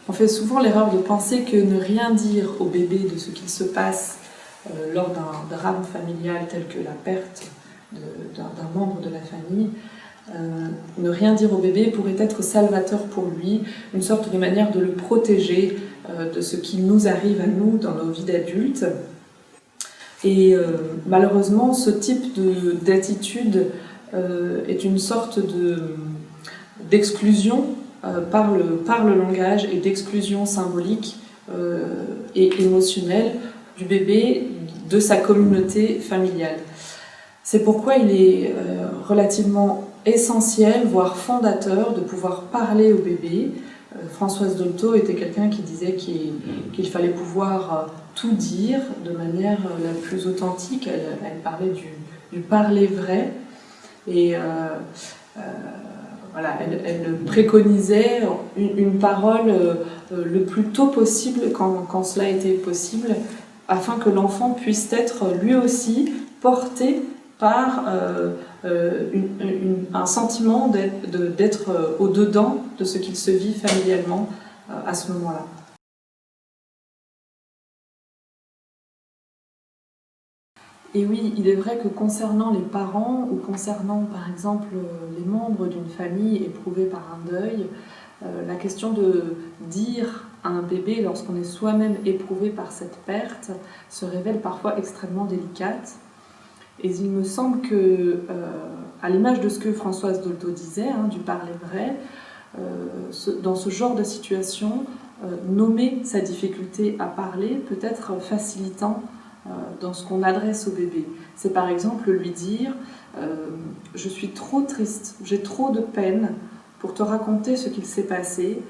On fait souvent l'erreur de penser que ne rien dire au bébé de ce qu'il se passe lors d'un drame familial tel que la perte d'un membre de la famille, ne rien dire au bébé pourrait être salvateur pour lui, une sorte de manière de le protéger de ce qui nous arrive à nous dans nos vies d'adultes. Et malheureusement, ce type d'attitude est une sorte d'exclusion par le langage et d'exclusion symbolique et émotionnelle du bébé de sa communauté familiale. C'est pourquoi il est relativement essentiel, voire fondateur, de pouvoir parler au bébé. Françoise Dolto était quelqu'un qui disait qu'il fallait pouvoir tout dire de manière la plus authentique. Elle parlait du parler vrai. Et voilà, elle préconisait une parole le plus tôt possible, quand cela était possible, afin que l'enfant puisse être lui aussi porté par un sentiment d'être au-dedans de ce qu'il se vit familialement à ce moment-là. Et oui, il est vrai que concernant les parents ou concernant par exemple les membres d'une famille éprouvés par un deuil, la question de dire à un bébé lorsqu'on est soi-même éprouvé par cette perte se révèle parfois extrêmement délicate. Et il me semble que, à l'image de ce que Françoise Dolto disait, du parler vrai, dans ce genre de situation, nommer sa difficulté à parler peut être facilitant dans ce qu'on adresse au bébé. C'est par exemple lui dire « Je suis trop triste, j'ai trop de peine pour te raconter ce qu'il s'est passé,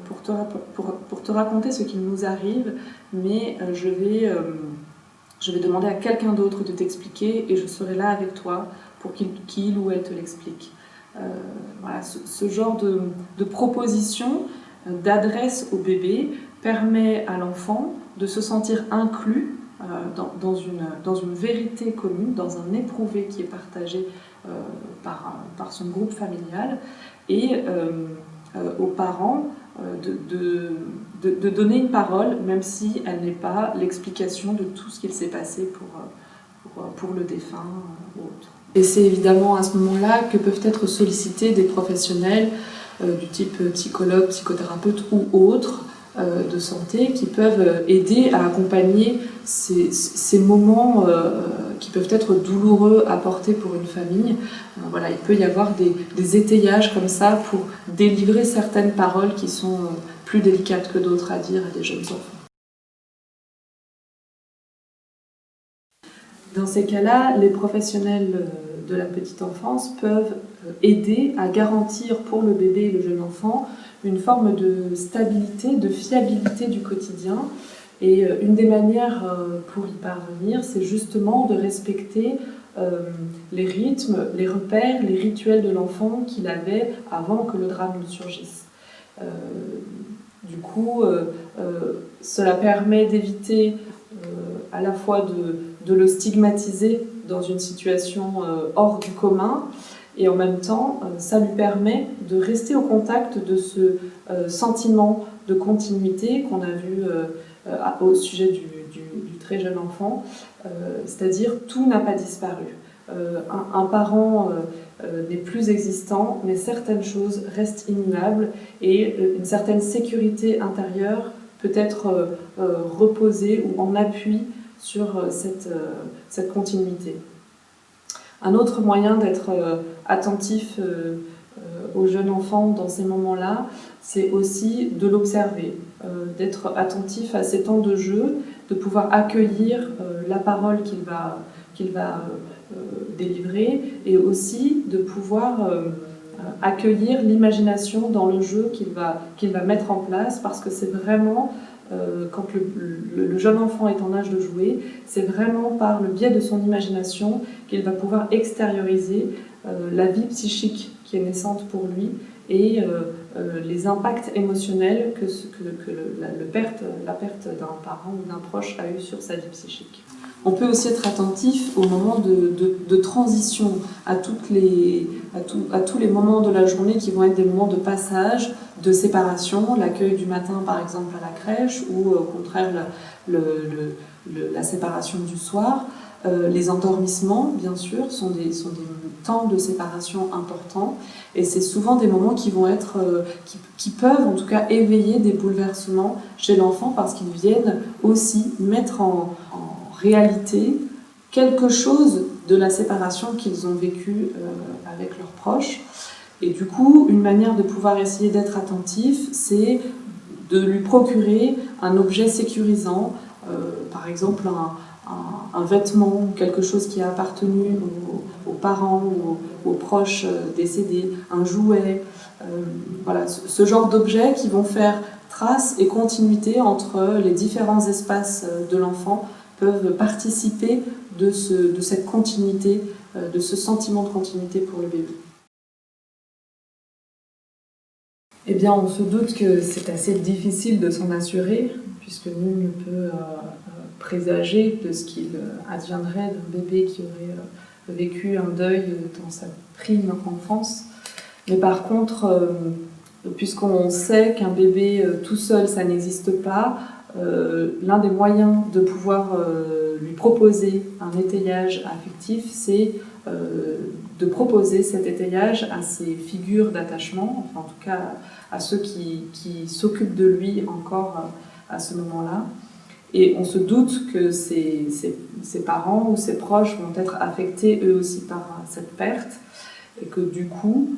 pour te raconter ce qui nous arrive, mais je vais demander à quelqu'un d'autre de t'expliquer et je serai là avec toi pour qu'il ou elle te l'explique. » Voilà, ce genre de proposition, d'adresse au bébé, permet à l'enfant de se sentir inclus dans une vérité commune, dans un éprouvé qui est partagé par son groupe familial, et aux parents de donner une parole, même si elle n'est pas l'explication de tout ce qu'il s'est passé pour le défunt ou autre. Et c'est évidemment à ce moment-là que peuvent être sollicités des professionnels du type psychologue, psychothérapeute ou autres de santé qui peuvent aider à accompagner ces moments qui peuvent être douloureux à porter pour une famille. Voilà, il peut y avoir des étayages comme ça pour délivrer certaines paroles qui sont plus délicates que d'autres à dire à des jeunes enfants. Dans ces cas-là, les professionnels de la petite enfance peuvent aider à garantir pour le bébé et le jeune enfant une forme de stabilité, de fiabilité du quotidien. Et une des manières pour y parvenir, c'est justement de respecter les rythmes, les repères, les rituels de l'enfant qu'il avait avant que le drame ne surgisse. Du coup, cela permet d'éviter à la fois de le stigmatiser dans une situation hors du commun, et en même temps, ça lui permet de rester au contact de ce sentiment de continuité qu'on a vu au sujet du très jeune enfant, c'est-à-dire tout n'a pas disparu. Un parent n'est plus existant, mais certaines choses restent immuables et une certaine sécurité intérieure peut être reposée ou en appui sur cette continuité. Un autre moyen d'être attentif au jeune enfant dans ces moments-là, c'est aussi de l'observer, d'être attentif à ses temps de jeu, de pouvoir accueillir la parole qu'il va délivrer, et aussi de pouvoir accueillir l'imagination dans le jeu qu'il va mettre en place, parce que c'est vraiment, quand le jeune enfant est en âge de jouer, c'est vraiment par le biais de son imagination qu'il va pouvoir extérioriser la vie psychique qui est naissante pour lui et les impacts émotionnels que la perte d'un parent ou d'un proche a eu sur sa vie psychique. On peut aussi être attentif au moment de transition, à tous les moments de la journée qui vont être des moments de passage, de séparation, l'accueil du matin par exemple à la crèche, ou au contraire la séparation du soir. Les endormissements, bien sûr, sont des temps de séparation importants, et c'est souvent des moments qui vont être, qui peuvent en tout cas éveiller des bouleversements chez l'enfant, parce qu'ils viennent aussi mettre en réalité quelque chose de la séparation qu'ils ont vécue avec leurs proches. Et du coup, une manière de pouvoir essayer d'être attentif, c'est de lui procurer un objet sécurisant, par exemple un vêtement, quelque chose qui a appartenu aux parents ou aux proches décédés, un jouet, voilà, ce genre d'objets qui vont faire trace et continuité entre les différents espaces de l'enfant, peuvent participer de cette continuité, de ce sentiment de continuité pour le bébé. Eh bien, on se doute que c'est assez difficile de s'en assurer, puisque nul ne peut présager de ce qu'il adviendrait d'un bébé qui aurait vécu un deuil dans sa prime enfance. Mais par contre, puisqu'on sait qu'un bébé tout seul, ça n'existe pas, l'un des moyens de pouvoir lui proposer un étayage affectif, c'est de proposer cet étayage à ses figures d'attachement, enfin en tout cas à ceux qui s'occupent de lui encore à ce moment-là. Et on se doute que ses parents ou ses proches vont être affectés eux aussi par cette perte, et que du coup,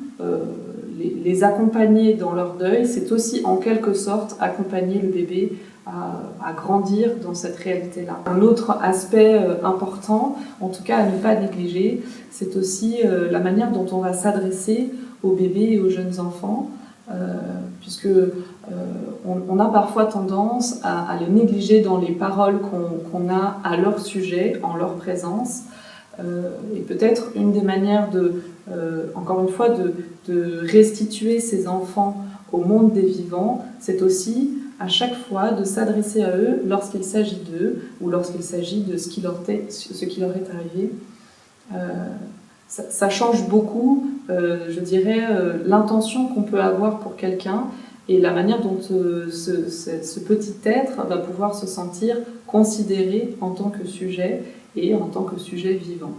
les accompagner dans leur deuil, c'est aussi en quelque sorte accompagner le bébé à grandir dans cette réalité-là. Un autre aspect important, en tout cas à ne pas négliger, c'est aussi la manière dont on va s'adresser aux bébés et aux jeunes enfants, puisque on a parfois tendance à les négliger dans les paroles qu'on a à leur sujet, en leur présence. Et peut-être une des manières encore une fois, de restituer ces enfants au monde des vivants, c'est aussi à chaque fois de s'adresser à eux lorsqu'il s'agit d'eux, ou lorsqu'il s'agit de ce qui leur est arrivé. Ça change beaucoup, je dirais, l'intention qu'on peut avoir pour quelqu'un, et la manière dont ce petit être va pouvoir se sentir considéré en tant que sujet et en tant que sujet vivant.